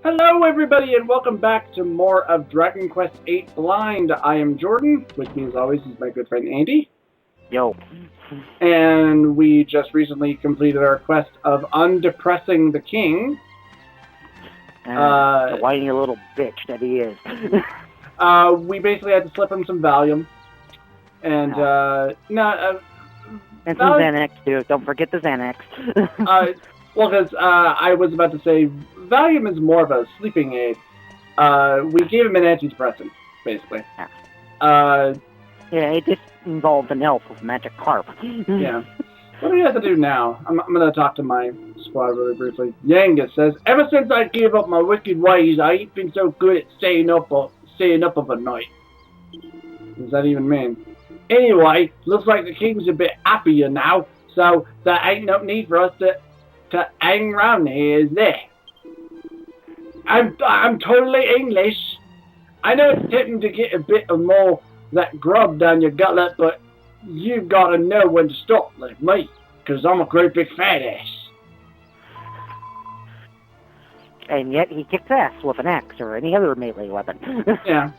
Hello everybody and welcome back to more of Dragon Quest VIII Blind. I am Jordan, with me as always is my good friend Andy. Yo. And we just recently completed our quest of undepressing the king. The whiny little bitch that he is. We basically had to slip him some Valium. And, and some Xanax, too. Don't forget the Xanax. Well, because I was about to say, Valium is more of a sleeping aid. We gave him an antidepressant, basically. Yeah, it just involved an elf with magic carp. Yeah. What do we have to do now? I'm going to talk to my squad really briefly. Yangus says, ever since I gave up my wicked ways, I ain't been so good at staying up of a night. What does that even mean? Anyway, looks like the king's a bit happier now, so there ain't no need for us to hang around here, is there? I'm totally English. I know it's tempting to get a bit of more of that grub down your gullet, but you've got to know when to stop, like me, because I'm a great big fat ass. And yet he kicks ass with an axe or any other melee weapon. Yeah.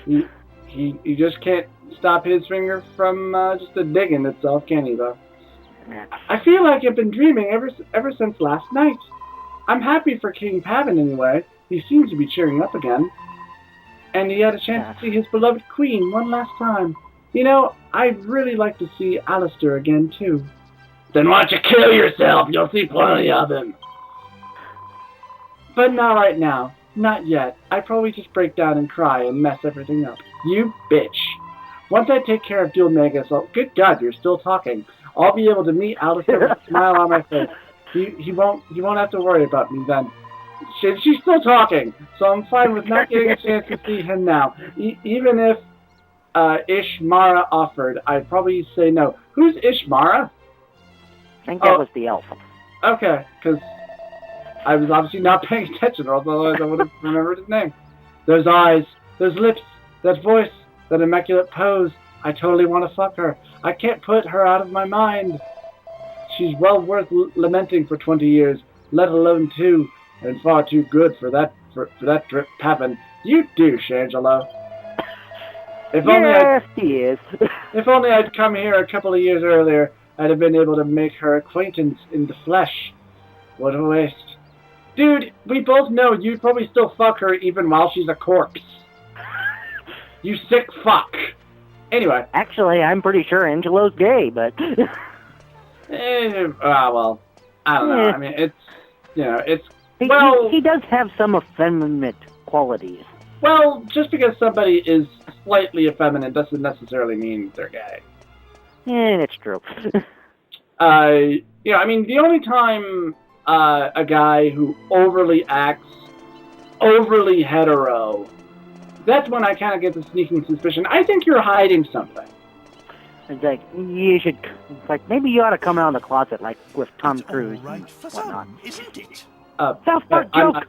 He just can't stop his finger from just digging itself, can he, though? Yeah. I feel like I've been dreaming ever since last night. I'm happy for King Pavin anyway. He seems to be cheering up again. And he had a chance to see his beloved queen one last time. You know, I'd really like to see Alistair again, too. Then why don't you kill yourself? You'll see plenty of him. But not right now. Not yet. I'd probably just break down and cry and mess everything up. You bitch. Once I take care of Dual Magus, good God, you're still talking. I'll be able to meet Alistair with a smile on my face. He won't have to worry about me then. She's still talking, so I'm fine with not getting a chance to see him now. Even if Ishmara offered, I'd probably say no. Who's Ishmara? I think that was the elf. Okay, because I was obviously not paying attention, or otherwise I would have remembered his name. Those eyes, those lips, that voice, that immaculate pose. I totally want to fuck her. I can't put her out of my mind. She's well worth lamenting for 20 years, let alone 2, and far too good for that drip Pavin. You douche, Angelo. Yes, he is. If only I'd come here a couple of years earlier, I'd have been able to make her acquaintance in the flesh. What a waste. Dude, we both know you'd probably still fuck her even while she's a corpse. You sick fuck. Anyway. Actually, I'm pretty sure Angelo's gay, but... well, I don't know. I mean, it's... He does have some effeminate qualities. Well, just because somebody is slightly effeminate doesn't necessarily mean they're gay. Yeah, that's true. I mean, the only time a guy who overly acts overly hetero, that's when I kind of get the sneaking suspicion. I think you're hiding something. It's like, you should, maybe you ought to come out of the closet, like with Tom Cruise and whatnot. Isn't it? South Park joke!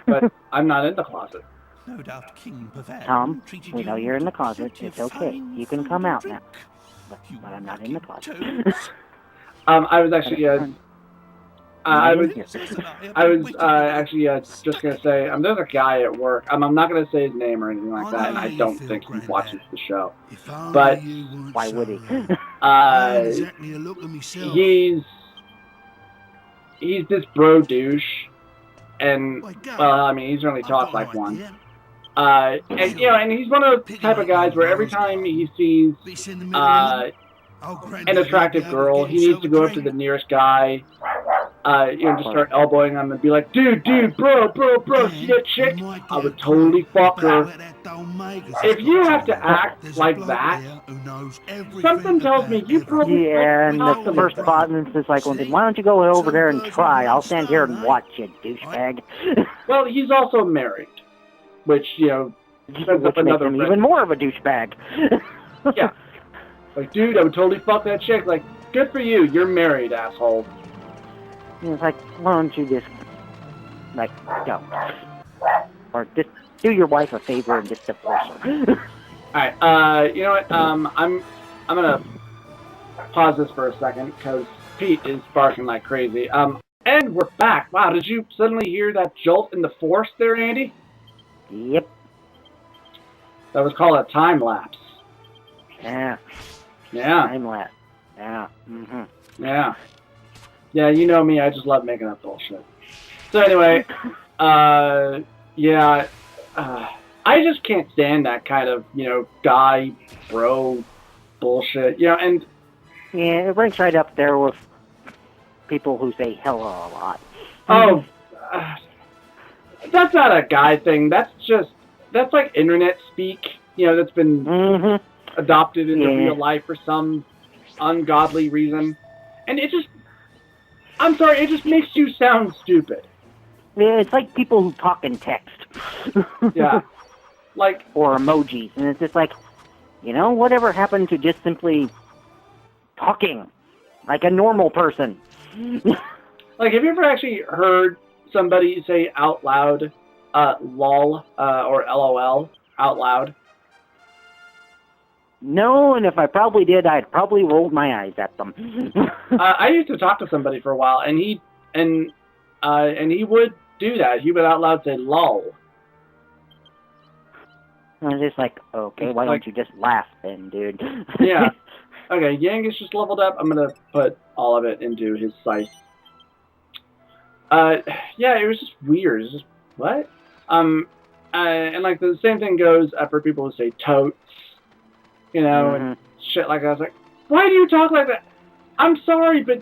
But I'm not in the closet. No doubt King Pavin Tom, we know you're in the closet. It's okay. You can come out now. But I'm not in the closet. I was actually, I was actually just going to say, there's a guy at work. I'm not going to say his name or anything like that, and I don't think he watches the show. But why would he? He's this bro douche, and, well, I mean, he's certainly talks like one. And he's one of those type of guys where every time he sees an attractive girl, he needs to go up to the nearest guy, just start elbowing him and be like, dude, bro, see that chick? I would totally fuck her. If you have to act like that, something tells me you probably... Yeah, and the first button is like, well, then why don't you go over there and try? I'll stand here and watch you, douchebag. Well, he's also married, which, sets up another... Makes him even more of a douchebag. Yeah. Like, dude, I would totally fuck that chick. Like, good for you. You're married, asshole. It's like, why don't you just, don't. Or just do your wife a favor and just divorce her. Alright, you know what, I'm gonna pause this for a second, because Pete is barking like crazy. And we're back. Wow, did you suddenly hear that jolt in the force there, Andy? Yep. That was called a time lapse. Yeah. Yeah. Time lapse. Yeah. Mm-hmm. Yeah. Yeah, you know me, I just love making up bullshit. So anyway, I just can't stand that kind of, guy, bro, bullshit. And... Yeah, it ranks right up there with people who say hello a lot. Oh, that's not a guy thing. That's like internet speak, that's been adopted into real life for some ungodly reason. And it just makes you sound stupid. Yeah, it's like people who talk in text. Yeah. Like... Or emojis. And it's just like, whatever happened to just simply talking like a normal person? Like, have you ever actually heard somebody say out loud, lol, or LOL out loud? No, and if I probably did, I'd probably rolled my eyes at them. I used to talk to somebody for a while, and he would do that. He would out loud say lol. I was just like, okay, why don't you just laugh then, dude? Yeah. Okay, Yang is just leveled up. I'm going to put all of it into his scythe. Yeah, it was just weird. It's just, what? And like the same thing goes for people who say totes, and shit like that. I was like, why do you talk like that? I'm sorry, but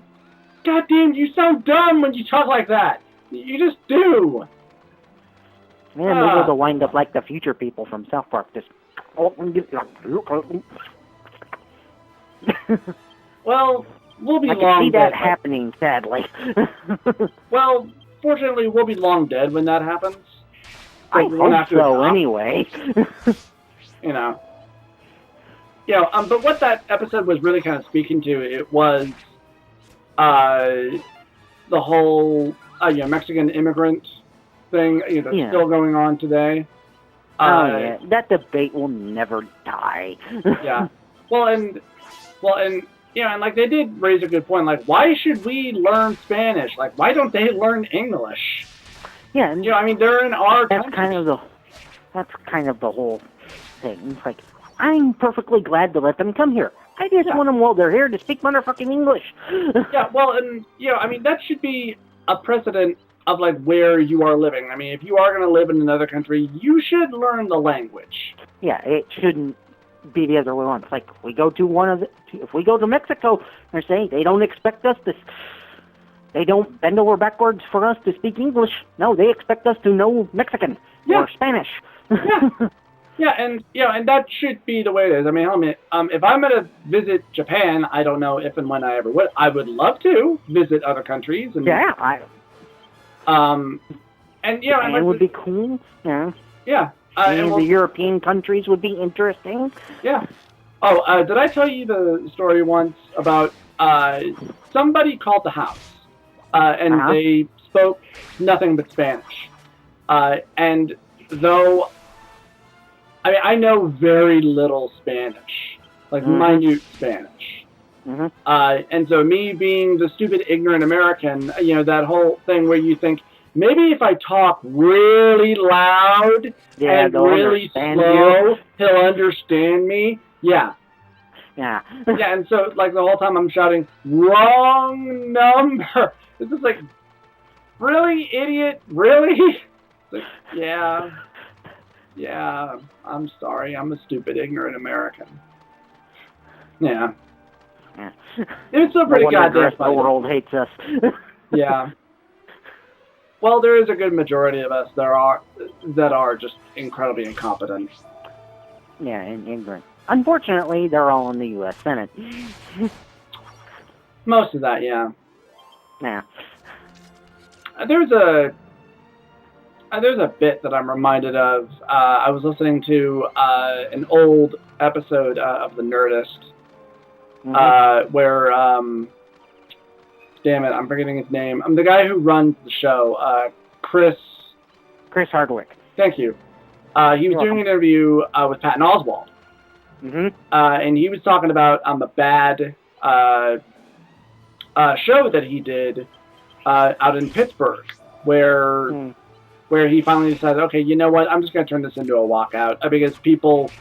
goddamn, you sound dumb when you talk like that. You just do. Yeah, maybe they'll wind up like the future people from South Park. Just... Well, we'll be I long dead. can see that happening, sadly. Well, fortunately, we'll be long dead when that happens. I hope so, anyway. But what that episode was really kind of speaking to, it was the whole Mexican immigrant thing that's still going on today. Yeah, that debate will never die. Yeah. And like they did raise a good point. Like, why should we learn Spanish? Like, why don't they learn English? Yeah. They're in our country. That's kind of the whole thing. It's like, I'm perfectly glad to let them come here. I just want them while they're here to speak motherfucking English. Yeah, well, and, that should be a precedent of, like, where you are living. If you are going to live in another country, you should learn the language. Yeah, it shouldn't be the other way around. It's like, if we go to Mexico, they're saying they don't expect us to... They don't bend over backwards for us to speak English. No, they expect us to know Mexican or Spanish. Yeah, and that should be the way it is. If I'm going to visit Japan, I don't know if and when I ever would. I would love to visit other countries. And, Japan would be cool. Yeah. Yeah. The European countries would be interesting. Yeah. Oh, did I tell you the story once about somebody called the house, and they spoke nothing but Spanish. And though, I know very little Spanish, like minute Spanish. And so me being the stupid, ignorant American, that whole thing where you think, maybe if I talk really loud and really slow, he'll understand me. Yeah. Yeah, and so, like, the whole time I'm shouting, wrong number. It's just like, really, idiot? Really? Like, yeah, I'm sorry. I'm a stupid, ignorant American. Yeah. It's still pretty goddamn funny. The world hates us. Yeah. Well, there is a good majority of us that are just incredibly incompetent. Yeah, and ignorant. Unfortunately, they're all in the U.S. Senate. Most of that, yeah. Yeah. There's a bit that I'm reminded of. I was listening to an old episode of The Nerdist, where, damn it, I'm forgetting his name. The guy who runs the show, Chris Hardwick. Thank you. He was doing an interview with Patton Oswalt. And he was talking about a bad show that he did out in Pittsburgh, where he finally decided, okay, you know what, I'm just going to turn this into a walkout, because people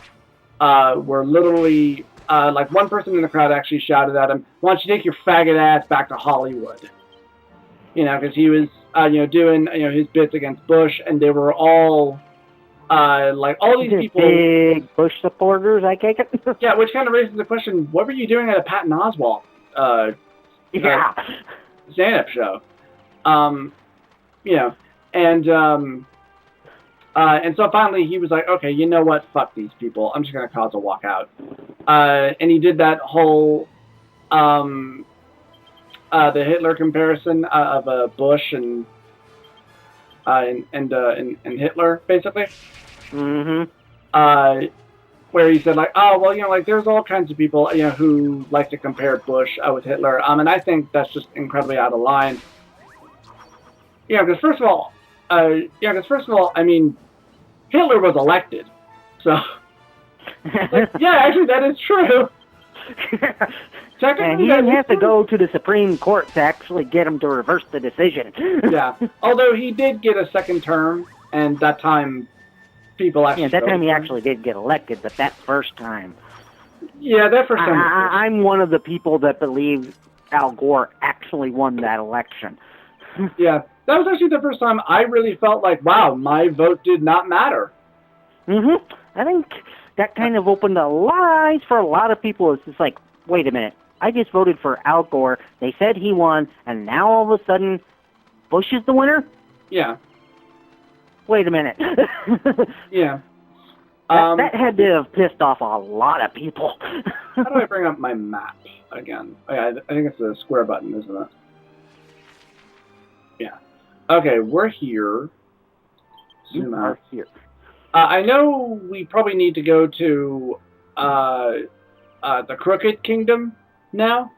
were literally, like one person in the crowd actually shouted at him, "Why don't you take your faggot ass back to Hollywood?" Because he was, doing, his bits against Bush, and they were all, like, all these people... Big Bush supporters, I take it? Yeah, which kind of raises the question, what were you doing at a Patton Oswalt stand-up show? And so finally he was like, okay, you know what? Fuck these people. I'm just going to cause a walkout. And he did that whole, the Hitler comparison of Bush and Hitler, basically. Mm-hmm. Where he said, like, oh, well, like, there's all kinds of people, who like to compare Bush with Hitler. And I think that's just incredibly out of line. Because first of all, I mean, Hitler was elected. So, like, yeah, actually, that is true. And he didn't have to go to the Supreme Court to actually get him to reverse the decision. Yeah. Although he did get a second term, and that time people actually... Yeah, that time he actually did get elected, but that first time... Yeah, that first time... I'm one of the people that believe Al Gore actually won that election. Yeah, that was actually the first time I really felt like, wow, my vote did not matter. Mm-hmm. I think that kind of opened a lot of eyes for a lot of people. It's just like, wait a minute, I just voted for Al Gore, they said he won, and now all of a sudden, Bush is the winner? Yeah. Wait a minute. Yeah. That had to have pissed off a lot of people. How do I bring up my map again? Oh, yeah, I think it's the square button, isn't it? Yeah. Okay, we're here. Zoom out. Here. I know we probably need to go to the Crooked Kingdom now,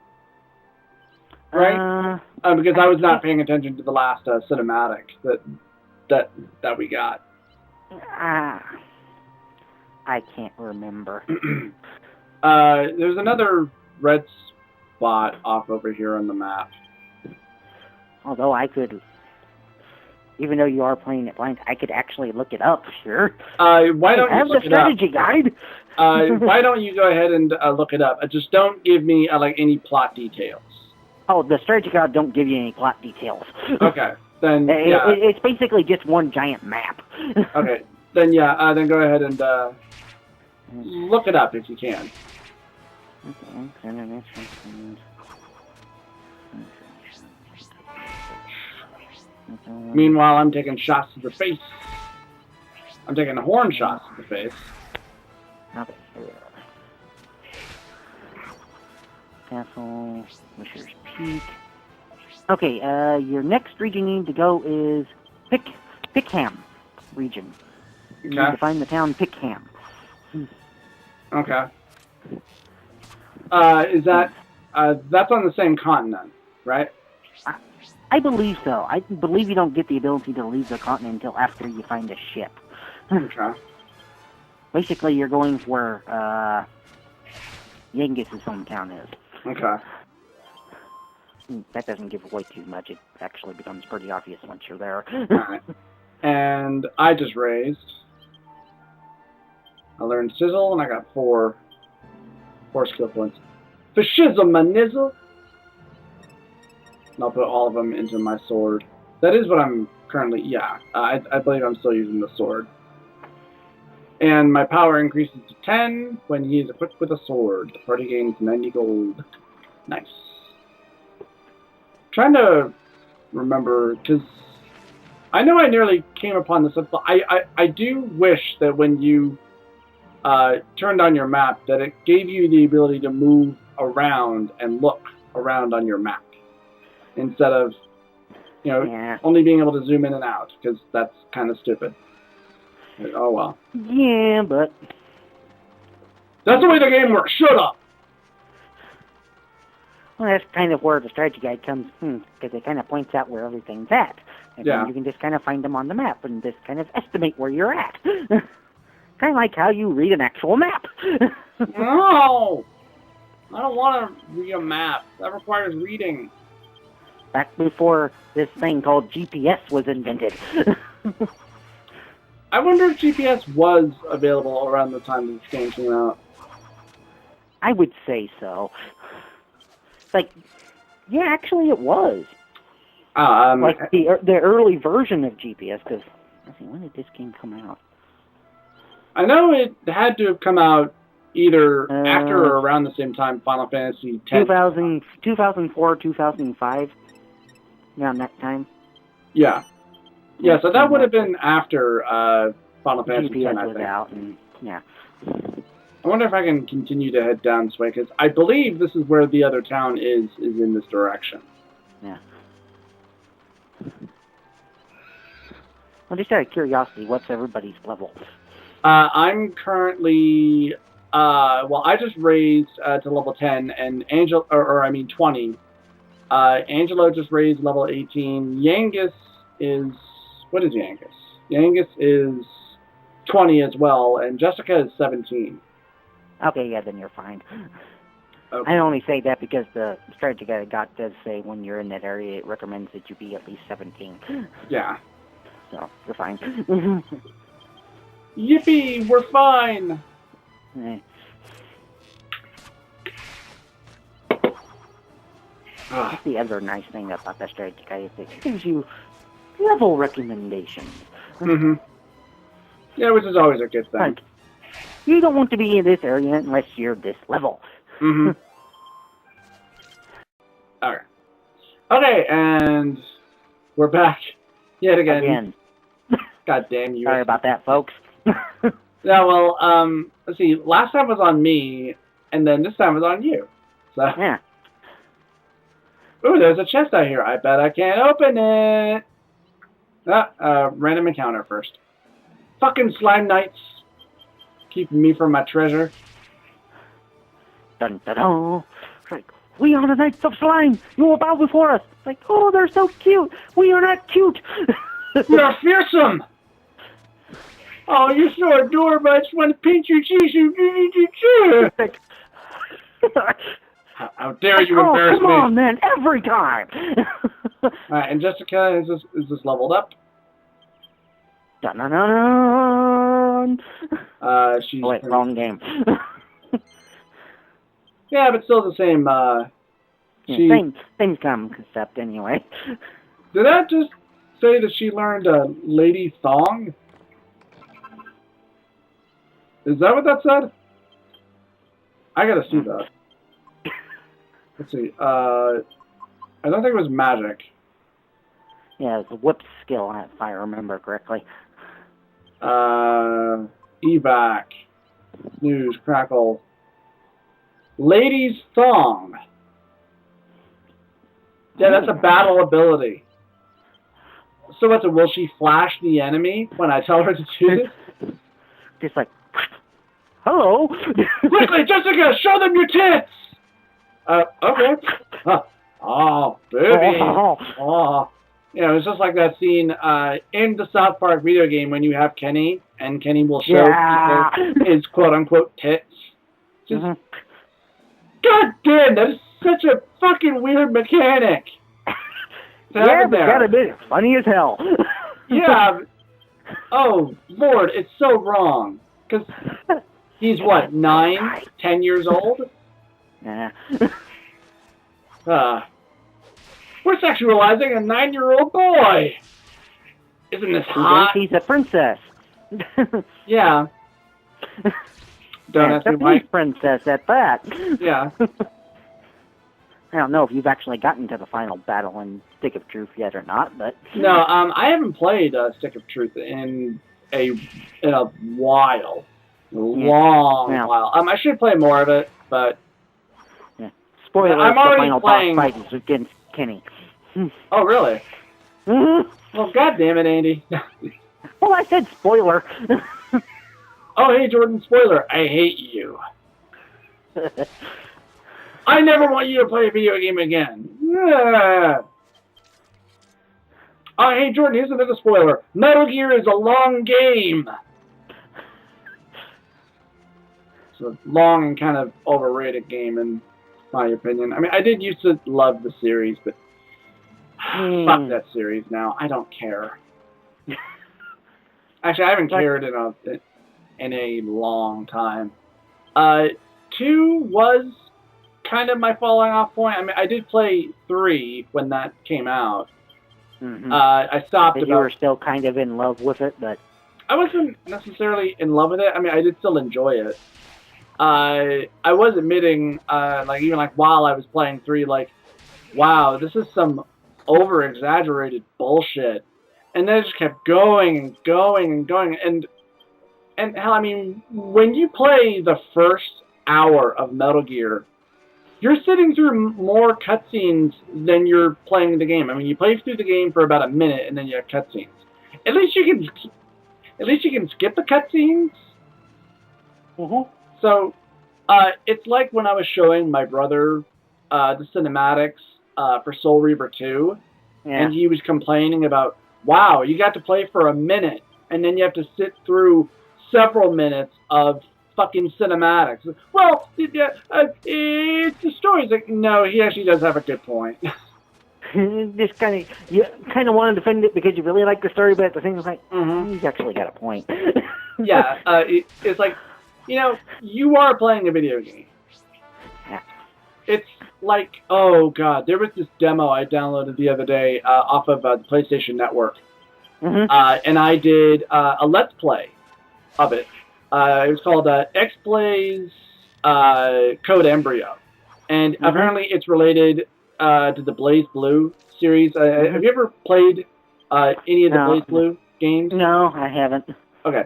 right? Because I was not paying attention to the last cinematic that we got. I can't remember. There's another red spot off over here on the map. Although I could, even though you are playing it blind, I could actually look it up, sure. Why don't you look the strategy guide. Why don't you go ahead and look it up? Just don't give me like any plot details. Oh, the strategy guide don't give you any plot details. Okay, then it's basically just one giant map. Okay, then then go ahead and look it up if you can. Meanwhile, I'm taking shots to the face. I'm taking horn shots to the face. Okay. Castle, Wisher's Peak. Okay, your next region you need to go is Pickham region. You need to find the town Pickham. Okay. Is that that's on the same continent, right? I believe so. I believe you don't get the ability to leave the continent until after you find a ship. Okay. Basically, you're going where Yengis' hometown is. Okay. That doesn't give away too much. It actually becomes pretty obvious once you're there. Alright. And I just raised. I learned Sizzle, and I got four skill points. For shizzle, my nizzle! And I'll put all of them into my sword. That is what I'm currently... I believe I'm still using the sword. And my power increases to 10 when he is equipped with a sword. The party gains 90 gold. Nice. Trying to remember, because I know I nearly came upon this. I do wish that when you turned on your map, that it gave you the ability to move around and look around on your map. Instead of, only being able to zoom in and out, because that's kind of stupid. Oh, well. Yeah, but... That's the way the game works. Shut up! Well, that's kind of where the strategy guide comes, because it kind of points out where everything's at. And then you can just kind of find them on the map and just kind of estimate where you're at. Kind of like how you read an actual map. No! I don't want to read a map. That requires reading. Back before this thing called GPS was invented. I wonder if GPS was available around the time this game came out. I would say so. Like, yeah, actually it was. Like the early version of GPS, because, let's see, when did this game come out? I know it had to have come out either after or around the same time Final Fantasy X. 2004, 2005, around that time. Yeah. Yeah, so that would have been after Final Fantasy X, I was think. out, and, yeah. I wonder if I can continue to head down this way, because I believe this is where the other town is in this direction. Yeah. Well, just out of curiosity, what's everybody's level? I'm currently, well, I just raised to level 10, and 20. Angelo just raised level 18. Yangus is, what is Yangus? Yangus is 20 as well, and Jessica is 17. Okay, yeah, then you're fine. Okay. I only say that because the strategy guide I got does say when you're in that area, it recommends that you be at least 17. Yeah. So, you're fine. Yippee, we're fine! That's the other nice thing about that strategy guide is it gives you level recommendations. Mm-hmm. Yeah, which is always a good thing. Like, you don't want to be in this area unless you're this level. Mm-hmm. Alright. Okay, and we're back yet again. God damn you. Sorry about that, folks. Yeah, well, let's see. Last time was on me, and then this time was on you. So. Yeah. Ooh, there's a chest out here. I bet I can't open it. Random encounter first. Fucking slime knights. Keeping me from my treasure. Dun dun dun. Like, we are the knights of slime. You will bow before us. Like, oh, they're so cute. We are not cute. We are fearsome. Oh, you're so adorable. I just want to pinch your cheeks. How dare you embarrass me? Come on, man. Every time. Alright, and Jessica, is this leveled up? Dun dun dun dun. She's... Oh, wait, wrong game. Yeah, but still the same, yeah, same kind of concept anyway. Did that just say that she learned a lady thong? Is that what that said? I gotta see that. Let's see, I don't think it was magic. Yeah, it's a whip skill, if I remember correctly. Evac. Snooze, crackle. Lady's thong. Yeah, that's a battle ability. So what's it? Will she flash the enemy when I tell her to do this? Just like, hello. Quickly, Jessica, show them your tits. Okay. Oh, baby. Oh. Yeah, it's just like that scene in the South Park video game when you have Kenny, and Kenny will show people his quote-unquote tits. Just, God damn, that is such a fucking weird mechanic. Yeah, but that admit it, funny as hell. Yeah. Oh, Lord, it's so wrong. Because he's, what, 9, 10 years old? Yeah. We're sexualizing a 9-year-old boy. Isn't this hot? He's a princess. Yeah. Don't ask me why. Princess at that. Yeah. I don't know if you've actually gotten to the final battle in Stick of Truth yet or not, but... No, I haven't played Stick of Truth in a while. Long while. I should play more of it, but... Yeah. Spoiler, I'm the already final playing... boss fight is against Kenny. Oh, really? Mm-hmm. Well, goddamn it, Andy. Well, I said spoiler. Oh, hey, Jordan, spoiler. I hate you. I never want you to play a video game again. Yeah. Oh, hey, Jordan, here's another spoiler. Metal Gear is a long game. It's a long and kind of overrated game, in my opinion. I mean, I did used to love the series, but Fuck that series now. I don't care. Actually, I haven't cared in a long time. 2 was kind of my falling off point. I mean, I did play 3 when that came out. Mm-hmm. I stopped. You were still kind of in love with it, but I wasn't necessarily in love with it. I mean, I did still enjoy it. I was admitting, even while I was playing 3, wow, this is some over-exaggerated bullshit. And then it just kept going and going and going. And hell, I mean, when you play the first hour of Metal Gear, you're sitting through more cutscenes than you're playing the game. I mean, you play through the game for about a minute, and then you have cutscenes. At least you can skip the cutscenes. Mm-hmm. So, it's like when I was showing my brother the cinematics for Soul Reaver 2, and he was complaining about, wow, you got to play for a minute, and then you have to sit through several minutes of fucking cinematics. Well, it's the story. It's like, no, he actually does have a good point. You kind of want to defend it because you really like the story, but at the same time, he's actually got a point. Yeah, it's like, you are playing a video game. Yeah. It's like, oh god, there was this demo I downloaded the other day off of the PlayStation Network, and I did a Let's Play of it. It was called X-Blaze Code Embryo, and apparently it's related to the Blaze Blue series. Have you ever played any of the Blaze Blue games? No, I haven't. Okay.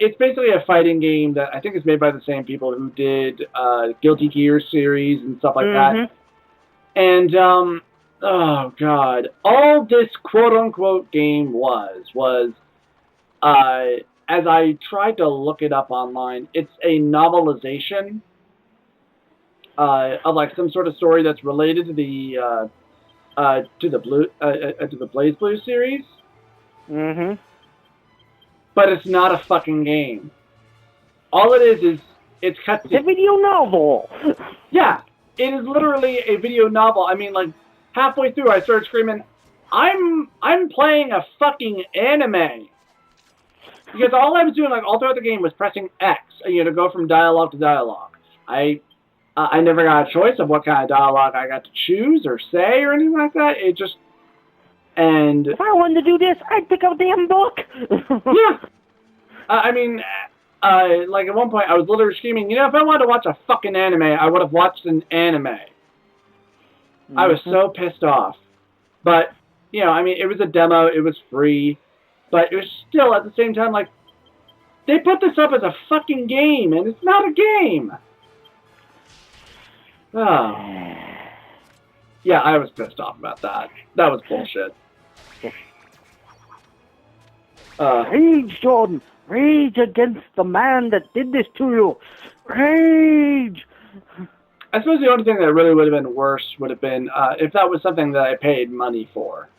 It's basically a fighting game that I think is made by the same people who did Guilty Gear series and stuff like that. And, oh god, all this quote-unquote game was, as I tried to look it up online, it's a novelization of some sort of story that's related to the Blaze Blue series. But it's not a fucking game. All it is it's cutscenes. It's a video novel. Yeah, it is literally a video novel. I mean, halfway through, I started screaming, "I'm playing a fucking anime." Because all I was doing, all throughout the game, was pressing X, to go from dialogue to dialogue. I never got a choice of what kind of dialogue I got to choose or say or anything like that. It just. And if I wanted to do this, I'd pick up a damn book. Yeah. I mean, at one point, I was literally screaming, if I wanted to watch a fucking anime, I would have watched an anime. I was so pissed off. But, I mean, it was a demo, it was free, but it was still, at the same time, they put this up as a fucking game, and it's not a game. Oh. Yeah, I was pissed off about that. That was bullshit. Rage, Jordan! Rage against the man that did this to you! Rage! I suppose the only thing that really would have been worse would have been if that was something that I paid money for.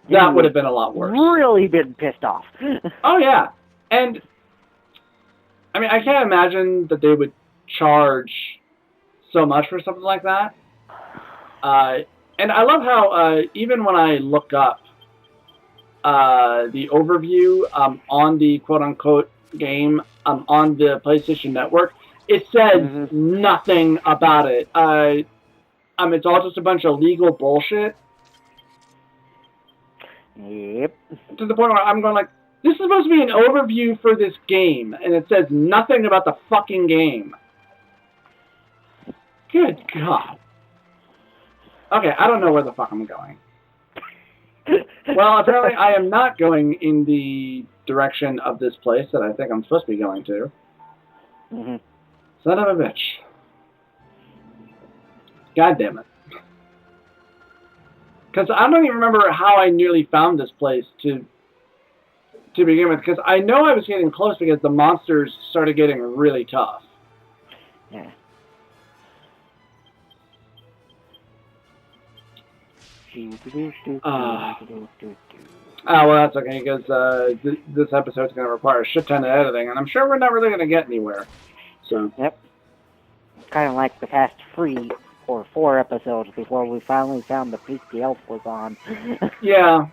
That would have been a lot worse. Really been pissed off. Oh, yeah. And, I mean, I can't imagine that they would charge so much for something like that. And I love how even when I look up the overview on the quote-unquote game on the PlayStation Network, it says nothing about it. It's all just a bunch of legal bullshit. Yep. To the point where I'm going this is supposed to be an overview for this game, and it says nothing about the fucking game. Good God. Okay, I don't know where the fuck I'm going. Well, apparently I am not going in the direction of this place that I think I'm supposed to be going to. Son of a bitch. God damn it. Because I don't even remember how I nearly found this place to begin with. Because I know I was getting close because the monsters started getting really tough. Yeah. Well, that's okay, because this episode's going to require a shit ton of editing, and I'm sure we're not really going to get anywhere. So. Yep. Kind of like the Fast Free for 4 episodes before we finally found the peak the elf was on. Yeah.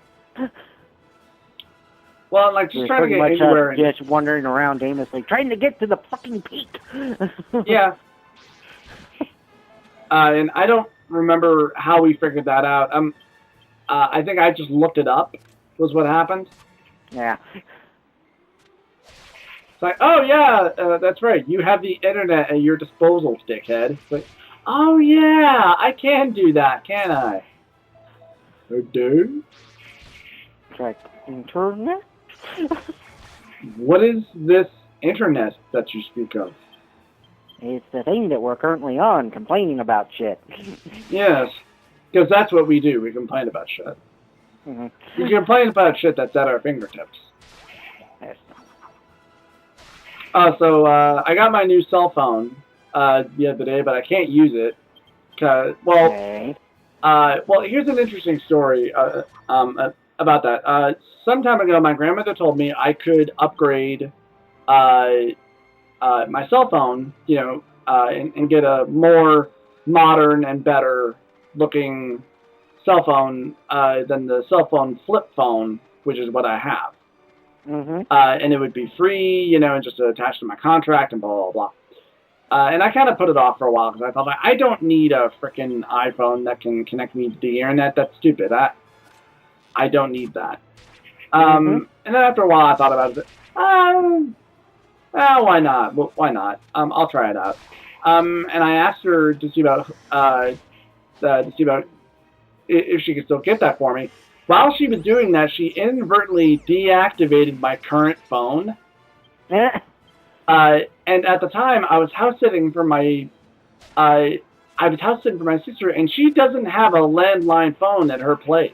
Well, like, just trying to get anywhere. Just wandering around aimlessly, trying to get to the fucking peak. Yeah. And I don't remember how we figured that out. I think I just looked it up, was what happened. Yeah. It's like, oh, yeah, that's right. You have the internet at your disposal, dickhead. It's like, oh, yeah, I can do that, can I? I do? It's like, internet? What is this internet that you speak of? It's the thing that we're currently on, complaining about shit. Yes, because that's what we do. We complain about shit. Mm-hmm. We complain about shit that's at our fingertips. Yes. So I got my new cell phone the other day, but I can't use it. Well, here's an interesting story about that. Some time ago, my grandmother told me I could upgrade my cell phone, and get a more modern and better looking cell phone than the cell phone flip phone, which is what I have. Mm-hmm. And it would be free, and just attached to my contract and blah, blah, blah. And I kind of put it off for a while because I thought, I don't need a freaking iPhone that can connect me to the internet. That's stupid. I don't need that. And then after a while, I thought about it. Why not? Well, why not? I'll try it out. And I asked her to see about if she could still get that for me. While she was doing that, she inadvertently deactivated my current phone. And at the time, I was house sitting for my sister, and she doesn't have a landline phone at her place.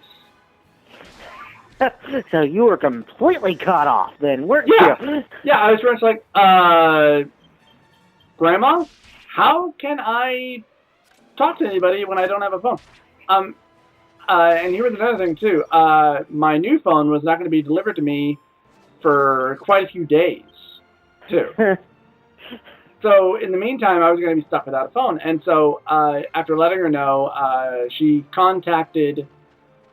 So you were completely cut off then, weren't you? Yeah, I was just like, Grandma, how can I talk to anybody when I don't have a phone? And here was another thing, too. My new phone was not going to be delivered to me for quite a few days, too. So, in the meantime, I was going to be stuck without a phone. And so, after letting her know, she contacted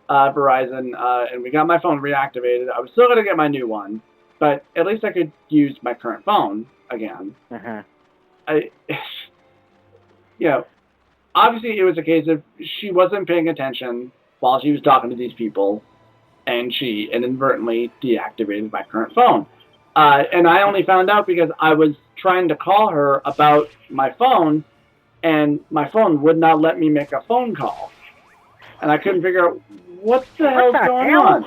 Verizon, and we got my phone reactivated. I was still going to get my new one, but at least I could use my current phone again. Obviously it was a case of she wasn't paying attention while she was talking to these people, and she inadvertently deactivated my current phone. And I only found out because I was trying to call her about my phone, and my phone would not let me make a phone call. And I couldn't figure out what the hell's going on.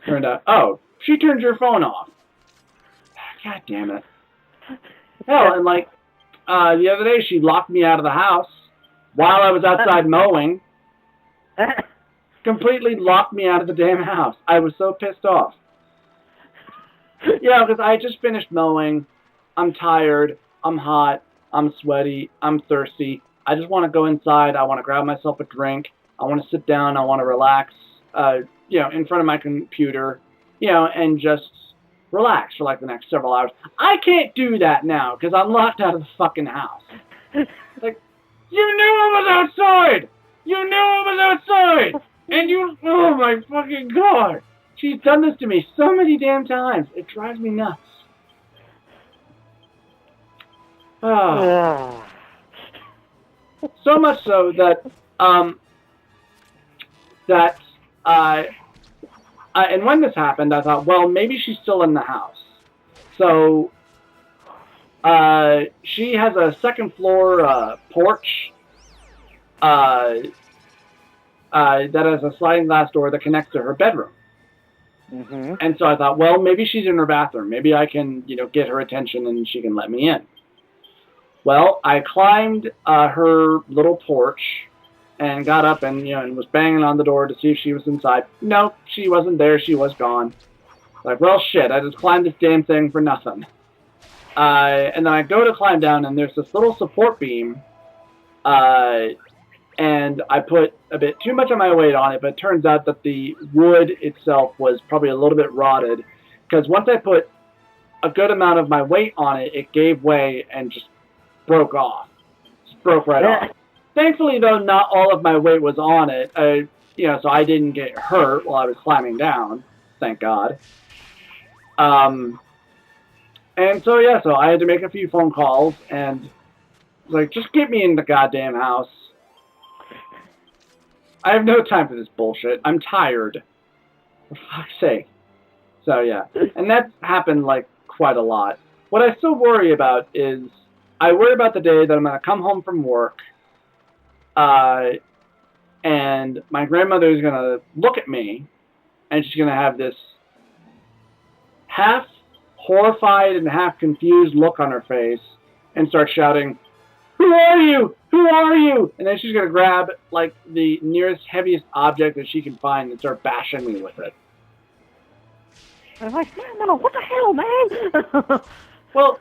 Turned out, she turned your phone off. God damn it. Hell, and the other day she locked me out of the house while I was outside mowing. Completely locked me out of the damn house. I was so pissed off. Because I just finished mowing. I'm tired. I'm hot. I'm sweaty. I'm thirsty. I just want to go inside. I want to grab myself a drink. I want to sit down. I want to relax, in front of my computer, and just relax for the next several hours. I can't do that now because I'm locked out of the fucking house. You knew I was outside! And oh my fucking God! She's done this to me so many damn times. It drives me nuts. So much so that, and when this happened, I thought, well, maybe she's still in the house. So, she has a second floor porch that has a sliding glass door that connects to her bedroom. Mm-hmm. And so I thought, well, maybe she's in her bathroom. Maybe I can, get her attention and she can let me in. Well, I climbed her little porch and got up and, and was banging on the door to see if she was inside. Nope, she wasn't there. She was gone. Well, shit, I just climbed this damn thing for nothing. And then I go to climb down, and there's this little support beam, and I put a bit too much of my weight on it, but it turns out that the wood itself was probably a little bit rotted, because once I put a good amount of my weight on it, it gave way and just broke off. Just broke right off. Thankfully, though, not all of my weight was on it. So I didn't get hurt while I was climbing down. Thank God. And so I had to make a few phone calls and like, just get me in the goddamn house. I have no time for this bullshit. I'm tired. For fuck's sake. So yeah, and that's happened like quite a lot. What I still worry about is I worry about the day that I'm gonna come home from work, and my grandmother is gonna look at me, and she's gonna have this half horrified and half confused look on her face, and start shouting, "Who are you? Who are you?" And then she's gonna grab like the nearest heaviest object that she can find and start bashing me with it. I'm like, no, what the hell, man? Well,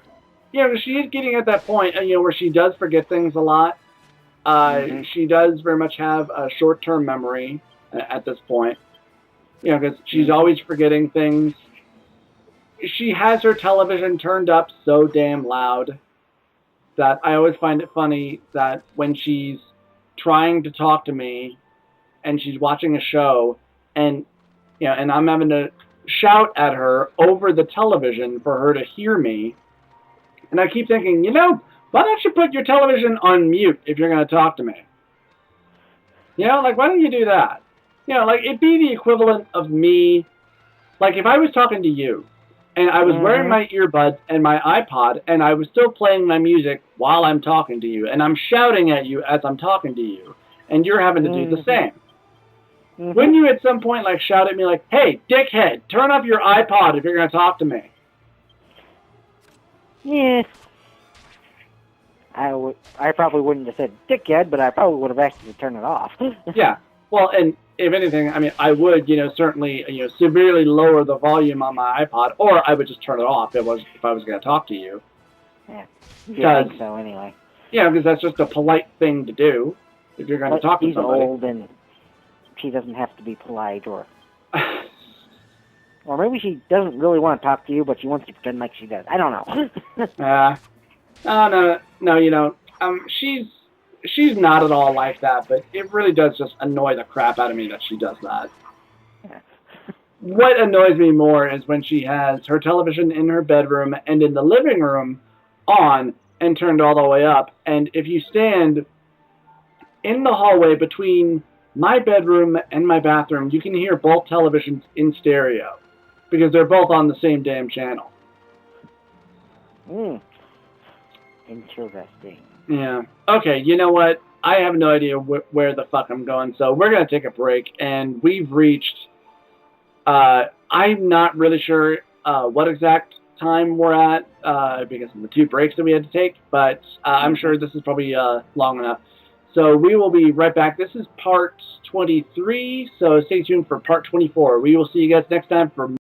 she is getting at that point, where she does forget things a lot. She does very much have a short-term memory at this point. Because she's always forgetting things. She has her television turned up so damn loud that I always find it funny that when she's trying to talk to me and she's watching a show and I'm having to shout at her over the television for her to hear me. And I keep thinking, why don't you put your television on mute if you're going to talk to me? Why don't you do that? It'd be the equivalent of me, like if I was talking to you and I was wearing my earbuds and my iPod and I was still playing my music while I'm talking to you and I'm shouting at you as I'm talking to you and you're having to do the same. Wouldn't you at some point like shout at me like, "Hey, dickhead, turn off your iPod if you're going to talk to me"? Yeah. I probably wouldn't have said dickhead, but I probably would have asked you to turn it off. Yeah. Well, and if anything, I would, certainly, severely lower the volume on my iPod, or I would just turn it off if I was going to talk to you. Yeah, I think so anyway. Yeah, because that's just a polite thing to do if you're going to talk to somebody. She's old and she doesn't have to be polite, or maybe she doesn't really want to talk to you, but she wants to pretend like she does. I don't know. No, she's not at all like that, but it really does just annoy the crap out of me that she does that. Yeah. What annoys me more is when she has her television in her bedroom and in the living room on and turned all the way up, and if you stand in the hallway between my bedroom and my bathroom, you can hear both televisions in stereo because they're both on the same damn channel. Interesting. Yeah. Okay, you know what? I have no idea where the fuck I'm going, so we're going to take a break, and we've reached... I'm not really sure what exact time we're at because of the 2 breaks that we had to take, but I'm sure this is probably long enough. So we will be right back. This is part 23, so stay tuned for part 24. We will see you guys next time for